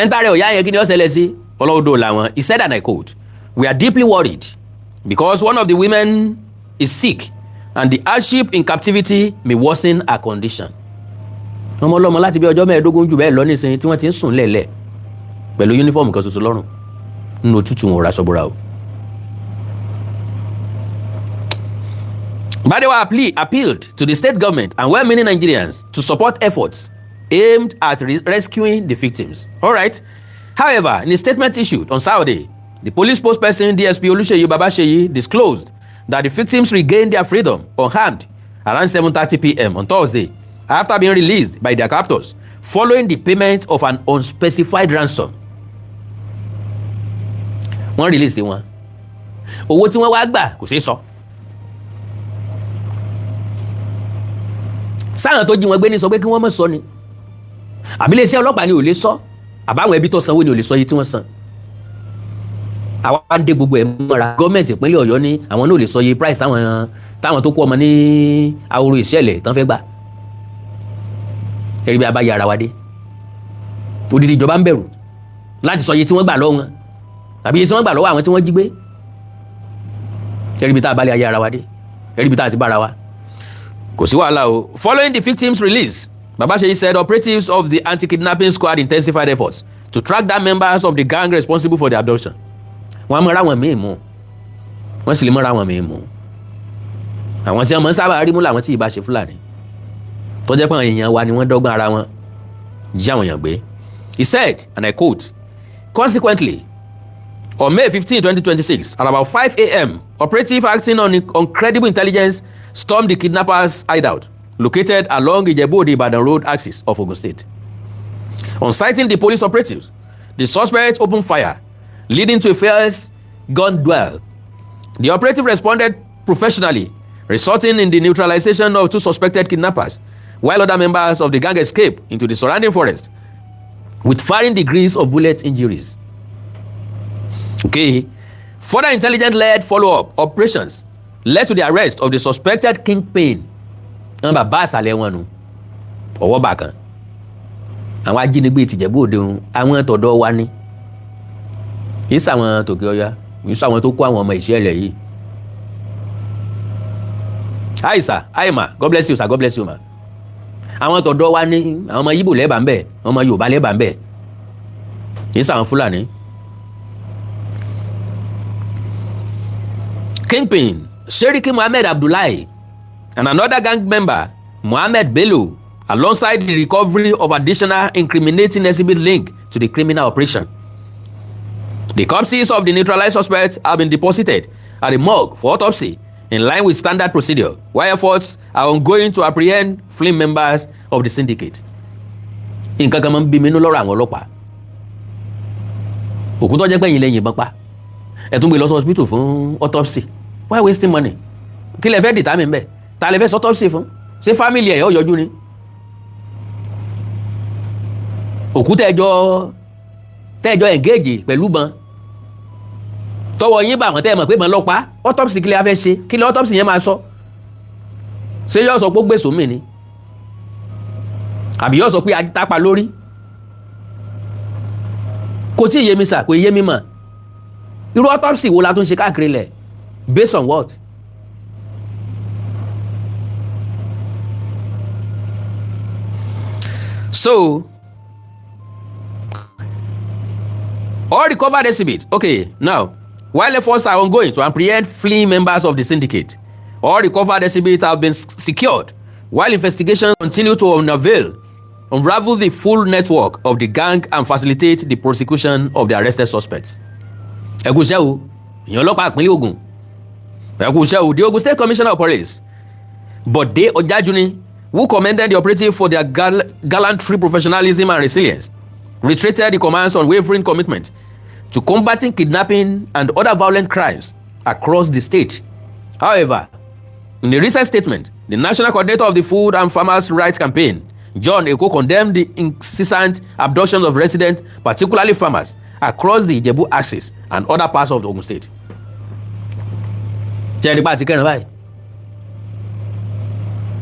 ẹ̀ńtàrẹ̀ ọ̀yá yẹn kí ni ó ṣẹlẹ̀ sí ọlọ́dọ̀ làwọn. He said, and I quote, "We are deeply worried because one of the women is sick and the hardship in captivity may worsen her condition." ọmọ ọlọ́mọ láti bí ọjọ́ mẹ́ẹ̀ẹ́dógún jù bẹ́ẹ̀ lọ nísìnyí tí wọ́n ti ń sùn lẹ́lẹ̀ pẹ̀lú yúnífọ́ọ̀mù kan ṣoṣo lọ́rùn nínú òtútù wọn ò ra sọ́bùrà o. Badewa appealed to the state government and well-meaning Nigerians to support efforts aimed at rescuing the victims. All right. However, in a statement issued on Saturday, the police spokesperson DSP Oluseyi Babasheyi disclosed that the victims regained their freedom unharmed around 7:30 p.m. on Thursday after being released by their captors following the payment of an unspecified ransom. Wọ́n release wọn. Owó tí wọ́n wá gbà kò ṣeé sọ. Sáwọn tó jí wọn gbé ní sọ pé kí wọ́n má sọ ni. Àbí iléeṣẹ́ ọlọ́pàá ni ò lè sọ. Àbáwọn ẹbí tó sanwó ni ò lè sọ iye tí wọ́n san. Àwa ń dé gbogbo ẹ̀ mọ́ra. Gọ́ọ̀mẹ̀ntì ìpínlẹ̀ Ọ̀yọ́ ní àwọn náà ò lè sọ iye price táwọn tó kó ọmọ ní ahoro ìṣẹ̀lẹ̀ tán fẹ́ gbà. Ẹ̀rí bí a bá yára wa dé. Odidi ìjọba ń bẹ̀rù láti sọ iye tí wọ́n gbà lọ́wọ́ wọn. Àbí iye tí wọ́n gbà lọ́wọ́ àwọn tí wọ́n jí gbé. Ẹ̀rí bí tá a bá lè ayé ara wa dé. Ẹ̀rí bí tá a ti bára wa. Kò sí wàhálà o. Following the victims' release, Babasheyi said operatives of the anti-kidnapping squad intensified efforts to track down members of the gang responsible for the abduction. Wọ́n mọ̀ra wọn míì mú. Wọ́n sì lè mọ̀ra wọn míì mú. Àwọn tí wọ́n mọ̀ sábà rí mú làwọn tí ì bá ṣe Fúlàní. Tó jẹ́ pé àwọn èèyàn wa ni wọ́n dọ́gbọ́n ara wọn jí àwọn èèyàn gbé. He said, and I quote, "Consequently, on May 15, 2026, at about 5 a.m., operative acting on credible intelligence stormed the kidnappers' hideout, located along Ijebu-Ode-Ibadan road axis of Ogun State. On sighting the police operatives, the suspects opened fire, leading to a fierce gun duel. The operative responded professionally, resulting in the neutralization of 2 suspected kidnappers, while other members of the gang escaped into the surrounding forest with varying degrees of bullet injuries." Okay. Further intelligence-led follow-up operations led to the arrest of the suspected kingpin. Àwọn bàbá àṣàlẹ̀ wọn nù. Ọwọ́ bà kan. Àwọn ajínigbé ti Ìjẹ̀bú Òde òun, àwọn tọ̀dọ̀ wa ni. Kì í ṣàwọn tòkè Ọya, kì í ṣàwọn tó kó àwọn ọmọ ìṣẹ̀lẹ̀ yìí. Hi sir, hi ma, God bless you sir, God bless you ma. Àwọn tọ̀dọ̀ wa ni, àwọn ọmọ Yíbò lẹ́bàá ń bẹ̀, àwọn ọmọ Yorùbá lẹ́bàá ń bẹ̀. Kì í ṣàwọn Fúlàní. Kingpin Seriki Mohammed Abdullahi and another gang member, Mohammed Bello, alongside the recovery of additional incriminating exhibit linked to the criminal operation. The corpses of the neutralized suspects have been deposited at the morgue for autopsy in line with standard procedure, while efforts are ongoing to apprehend fleeing members of the syndicate. Nǹkan kan máa ń bí mi nínú lọ́rọ̀ àwọn ọlọ́pàá. Òkú tó jẹ́ pé ẹ̀yin lẹ yìnbọn pa. Ẹ tún gbé lọ sí hospital fún autopsy. Why wasting money? Kí lẹ fẹ́ determine bẹ́ẹ̀? Ta lẹ fẹ́ sọ autopsy fún? Ṣé family ẹ̀ yóò yọjú ni? Òkú tẹ́jọ́ engage pẹ̀lú bọn. Tọwọ́ yín bà wọ́n tẹ́ ẹ mọ̀ pé bọn lọ pa. Autopsy kí lẹ fẹ́ ṣe? Kí lẹ autopsy yẹn máa sọ? Ṣé yóò sọ pé ó gbé sómi ni? Àbí yóò sọ pé atápa lórí? Kò tí ì yé mi sà, kò yé mi mọ̀. Irú autopsy wo la tún ṣe káàkiri lẹ̀? Based on what? So, all recovered exhibits. Okay, now, while efforts are ongoing to apprehend fleeing members of the syndicate, all recovered exhibits have been secured, while investigations continue to unravel the full network of the gang and facilitate the prosecution of the arrested suspects. Ẹ kú iṣẹ́ o, ìyẹn ọlọ́pàá ìpínlẹ̀ Ògùn. Ẹ kú iṣẹ́ o, the Ogun State Commissioner of Police, Bode Ojajuni, who commended the operative for their gallantry, professionalism and resilience, reiterated the command's unwavering commitment to combating kidnapping and other violent crimes across the state. However, in a recent statement, the National Coordinator of the Food and Farmers' Rights Campaign, John Eko, condemned the incessant abductions of residents, particularly farmers, across the Ijebu axis and other parts of the Ogun State. Jẹ́rìí bá ti kẹ́rin báyìí.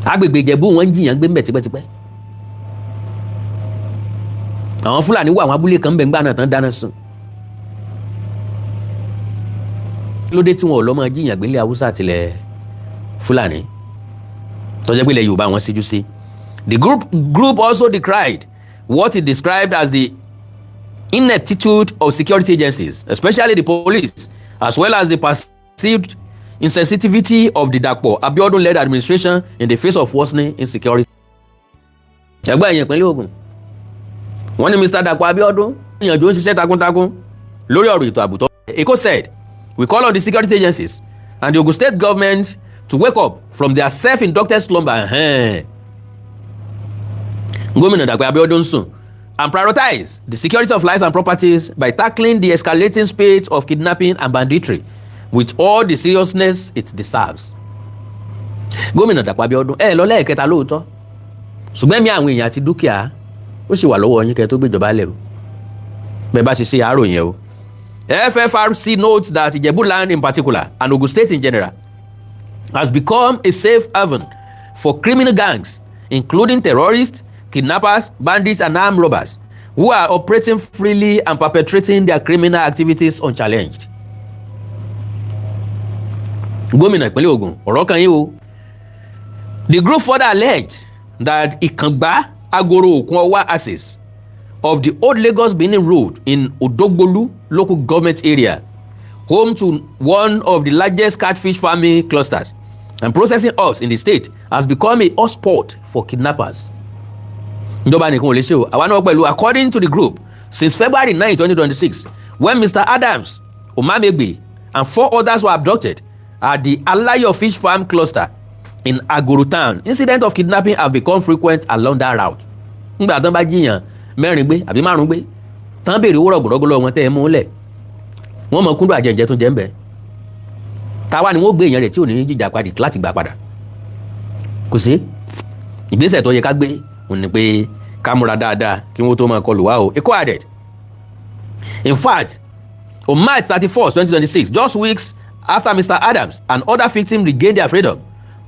Agbègbè Ìjẹ̀bú wọn ń jiyàn gbé mbẹ̀ tipẹ́tipẹ́. àwọn Fúlàní wà àwọn abúlé kan bẹ̀ ń gbà náà tán dáná sun. kí ló dé tí wọn ò lọ́ mọ́ jíyàn gbélé Haúsá àtìlẹ̀ Fúlàní tó jẹ́ pé ilẹ̀ Yorùbá wọn síjú sí. The group also decried what it described as the ineptitude of security agencies, especially the police, as well as the perceived insensitivity of the Dapo Abiodun-led administration in the face of worsening insecurity. ẹgbẹ́ ẹ̀yìn ìpínlẹ̀ Ògùn wọ́n ní Mr. Dapo Abiodun ìyànjú ń ṣiṣẹ́ takuntakun lórí ọ̀rọ̀ ètò ààbò tó. Èkó said, "We call on the security agencies and the Ogun state government to wake up from their self-inducted slumber." Gómìnà Dapo Abiodun sùn and prioritize the security of lives and properties by tackling the escalating spate of kidnapping and banditry with all the seriousness it deserves. Gómìnà Dapo Abiodun lọ lẹ́ẹ̀kẹta lóòótọ́ ṣùgbọ́n ẹ̀mí àwọn èèyàn àti dúkìá ó sì wà lọ́wọ́ yín kẹ́ tó gbéjọba lẹ̀ o bẹ́ẹ̀ bá ṣe ṣe àárò yẹn o. FFRC notes that Ijebu land in particular and Ogun State in general has become a safe haven for criminal gangs including terrorists, kidnappers, bandits and armed robbers who are operating freely and perpetrating their criminal activities unchallenged. Gómìnà ìpínlẹ̀ Ògùn ọ̀rọ̀ kan yìí o. The group further alleged that Ikangba Agoro Okunwa access of the old Lagos Benin Road in Odogbolu local government area, home to one of the largest catfish farming clusters and processing hubs in the state, has become a hotspot for kidnappers. Ìjọba nìkan ò lè ṣe o, àwa náà pẹ̀lú. According to the group, since February 9, 2026, when Mr. Adams, Omamegbe, and 4 others were abducted at the Alayo Fish Farm cluster in Agoro Town, incidents of kidnapping have become frequent along that route. Nígbà tán bá jiyàn mẹ́rin gbé àbí márùn gbé tán béèrè owó rọ̀gbọ̀rọ̀gbọ̀ wọn tẹ́ ẹ mú lẹ̀ wọ́n mọ kúndùn àjẹjẹ tó jẹ́ ń bẹ̀. Táwa ni wọ́n gbé èèyàn rẹ̀ tí ò ní jíjà padì láti gbà padà. Kò sí ìgbésẹ̀ tó yẹ ká gbé òun ni pé ká múra dáadáa kí wọ́n tó máa kọlù wá o. Èkó added, in fact, on March 31st, 2026, just weeks after Mr. Adams and other victims regained their freedom,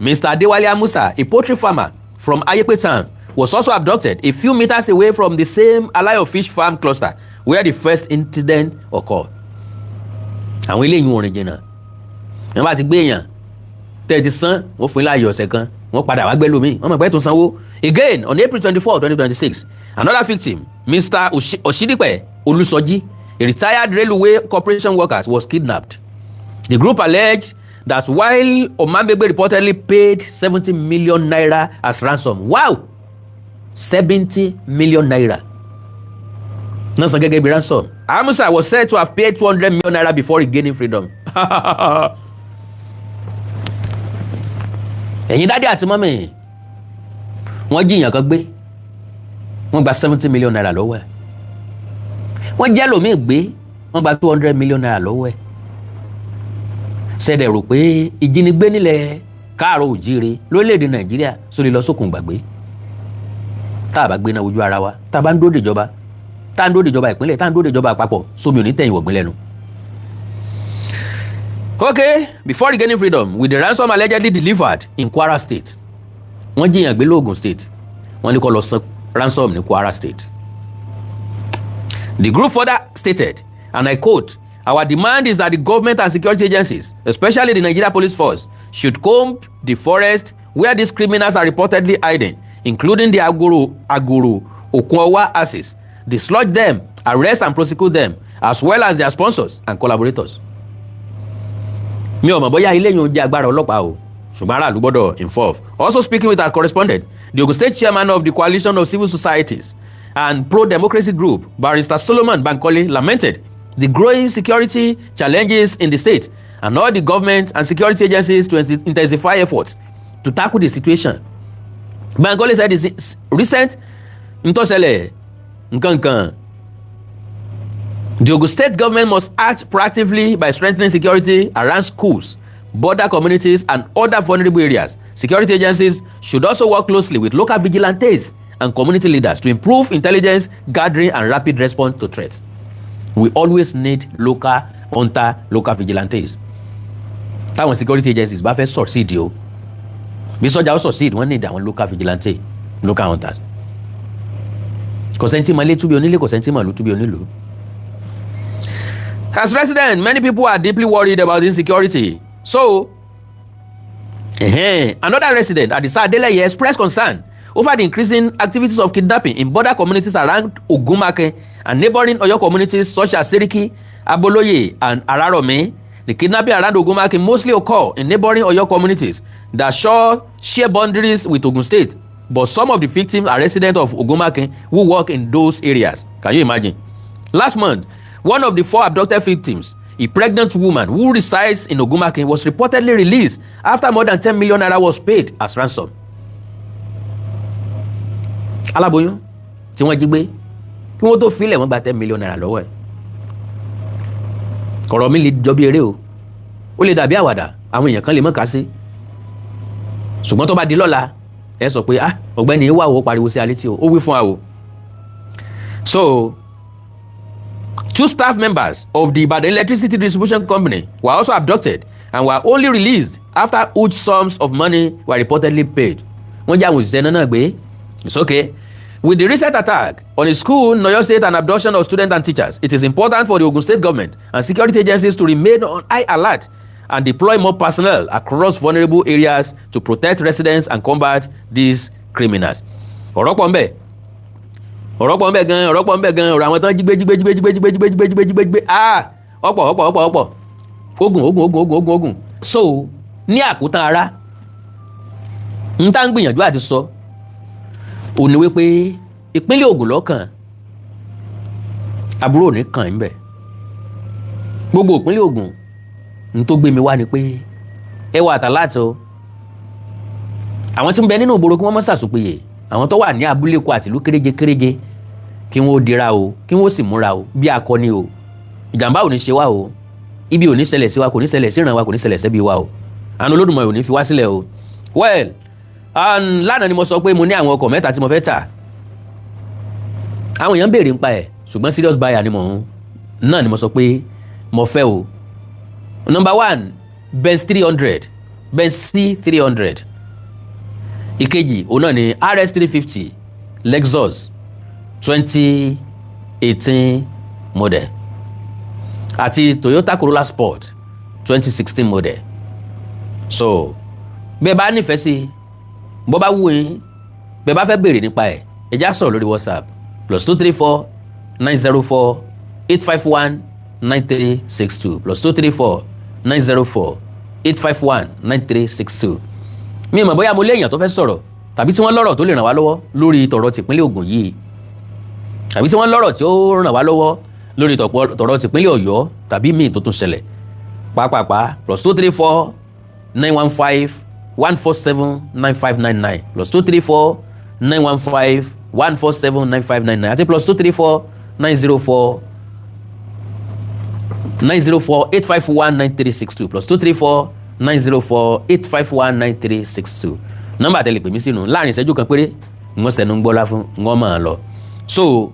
Mr. Adewale Amusa, a poultry farmer from Ayepe Town, was also abducted a few meters away from the same Alayo Fish Farm cluster where the first incident occurred. Àwọn eléyìí wọn rìn jìnnà. Wọ́n bá ti gbé èèyàn tẹ́ ti san wọ́n fún láàyè ọ̀sẹ̀ kan wọ́n padà wá gbẹ́ lómi wọ́n mọ̀ pé tó sanwó. Again, on April 24, 2026, another victim, Mr. Oshiripe Olusoji, a retired railway corporation worker, was kidnapped. The group alleged that while Omamegbe reportedly paid 70 million naira as ransom. Wow! 70 million naira. Not so gẹ́gẹ́ bí ransom. Amusa was said to have paid 200 million naira before regaining freedom. Ẹ̀yin dádì àti mọ́mì wọ́n jíyàn kan gbé wọ́n gba 70 million naira lọ́wọ́ ẹ̀. Wọ́n jẹ́ lòmíì gbé wọ́n gba 200 million naira lọ́wọ́ ẹ̀. Ṣẹ̀dẹ̀ rò pé ìjínigbé nílẹ̀ káàrọ̀ òjíire lórílẹ̀‐èdè Nàìjíríà sórí lọ sókun gbàgbé. Tá a bá gbé náà ojú ara wa, tá a bá ń dóde ìjọba, tá a ń dóde ìjọba ìpínlẹ̀, tá a ń dóde ìjọba àpapọ̀, sómi ò ní tẹ̀yìn wọ̀gbìn lẹ́nu. Okay, before regaining freedom, with the ransom allegedly delivered in Kwara State, wọ́n jiyàn gbé lóògùn State, wọ́n ní kó lọ san ransom ní Kwara State. The group further stated, and I quote, "Our demand is that the government and security agencies, especially the Nigeria Police Force, should comb the forest where these criminals are reportedly hiding, including the Agoro Okunwa axis, dislodge them, arrest and prosecute them, as well as their sponsors and collaborators." Mi ò mọ̀ bóyá ilé yìí ń jẹ́ agbára ọlọ́pàá o, ṣùgbọ́n aráàlú gbọ́dọ̀ involve. Also speaking with our correspondent, the Ogun State chairman of the Coalition of Civil Societies and Pro-Democracy Group, Barrister Solomon Bankole, lamented the growing security challenges in the state and all the government and security agencies to intensify efforts to tackle the situation. Bankole said this recent ntọ́sẹ̀lẹ̀ nkankan. The Ogun State government must act proactively by strengthening security around schools, border communities, and other vulnerable areas. Security agencies should also work closely with local vigilantes and community leaders to improve intelligence gathering and rapid response to threats. We always need local vigilantes. Táwọn security agencies bá fẹ́ succeed o, bí sọ́jà ó succeed, wọ́n need àwọn local vigilante, local hunters. kò sẹ́ńtì mọ́lé túbí onílé, kò sẹ́ńtì mọ́lú túbí onílùú. As residents, many people are deeply worried about insecurity. So, another resident at the Sadeleye expressed concern over the increasing activities of kidnapping in border communities around Ogunmake and neighboring Oyo communities such as Seriki, Aboloye, and Araromi. The kidnapping around Ogunmake mostly occur in neighboring Oyo communities that share boundaries with Ogun State, but some of the victims are residents of Ogunmake who work in those areas. Can you imagine? Last month, one of the 4 abducted victims, a pregnant woman who resides in Ogunmake, was reportedly released after more than 10 million naira was paid as ransom. Aláboyún tí wọ́n jí gbé kí wọ́n tó filẹ̀ wọ́n gba 10 million naira lọ́wọ́ ẹ̀. Ọ̀rọ̀ mi lè jọ bí eré o, ó lè dàbí àwàdà, àwọn èèyàn kan lè mọ̀ ká sí. Ṣùgbọ́n tó bá di lọ́la ẹ sọ pé ọ̀gbẹ́ni wà ó pariwo sí alẹ́ tí ó wí fún wa o. So 2 staff members of the Ibadan Electricity Distribution Company were also abducted and were only released after huge sums of money were reportedly paid. Wọ́n jẹ́ àwọn òṣìṣẹ́ náà gbé. It's okay. With the recent attack on a school in Oyo State and abduction of students and teachers, it is important for the Ogun State government and security agencies to remain on high alert and deploy more personnel across vulnerable areas to protect residents and combat these criminals. Ọ̀rọ̀ pọ̀ ń bẹ gan, ọ̀rọ̀ àwọn tán jígbé ọ̀pọ̀ Ogun. So ní àkótán ara n tá ń gbìyànjú àti sọ ò ní wípé ìpínlẹ̀ Ògùn lọ́kàn àbúrò ní kàn ń bẹ̀. Gbogbo ìpínlẹ̀ Ògùn n tó gbé mi wá ni pé ẹ wà àtàláàtì o, àwọn tí ń bẹ nínú ìgboro kí wọ́n mọ́ sàsùpìyè, àwọn tó wà ní abúlé kó àtìlú kéréje kí wọ́n ó dira o, kí wọ́n ó sì múra o bí akọni o. Ìjàmbá ò ní ṣe wá o, ibi ò ní ṣẹlẹ̀ sí wa, kò ní ṣẹlẹ̀ sí ìran wa, kò ní ṣẹlẹ̀ sẹ́bi wa o. Àánú Olódùmarè ò ní fi wá sílẹ̀ o. Well, lánàá ni mo sọ pé mo ní àwọn ọkọ̀ 3 tí mo fẹ́ tà. Àwọn èèyàn béèrè nípa ẹ̀, ṣùgbọ́n serious buyer ni náà ni mo sọ pé mo fẹ́ o. Number 1, Benz 300, Benz C 300. Ìkejì òun náà ni RS 350 Lexus 2018 model àti Toyota Corolla Sport 2016 model. So bẹ́ẹ̀ bá nífẹ̀ẹ́ sí bó bá wù yín, bẹ́ẹ̀ bá fẹ́ béèrè nípa ẹ̀, ẹ já sọ̀rọ̀ lórí WhatsApp +234 904 851 9362 +234 904 851 9362. Mi mọ̀ bóyá mo léèyàn tó fẹ́ sọ̀rọ̀ tàbí tí wọ́n lọ́rọ̀ tó lè ràn wá lọ́wọ́ lórí tọ̀rọ̀ tìpínlẹ̀ Ògùn yìí, tàbí tí wọ́n lọ́rọ̀ tí ó ràn wá lọ́wọ́ lórí tọ̀rọ̀ tìpínlẹ̀ Ọ̀yọ́ tàbí míì tó tún ṣẹlẹ̀. Pàápàá +234 915 147 9599 +234 915 147 9599 àti +234 904 851 9362 +234 904 851 9362. Nọ́mbà tẹ́lẹ̀ pè mí sínú láàrin ìṣẹ́jú kan péré ń wọ́n sẹ́nu ń gbọ́lá fún ń wọ́n máa lọ. So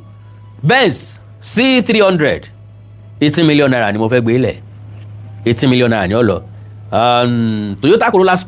Benz C 300 18 million naira ni mo fẹ́ gbé lẹ̀, 18 million naira ni ó lọ. Toyota Corolla Sport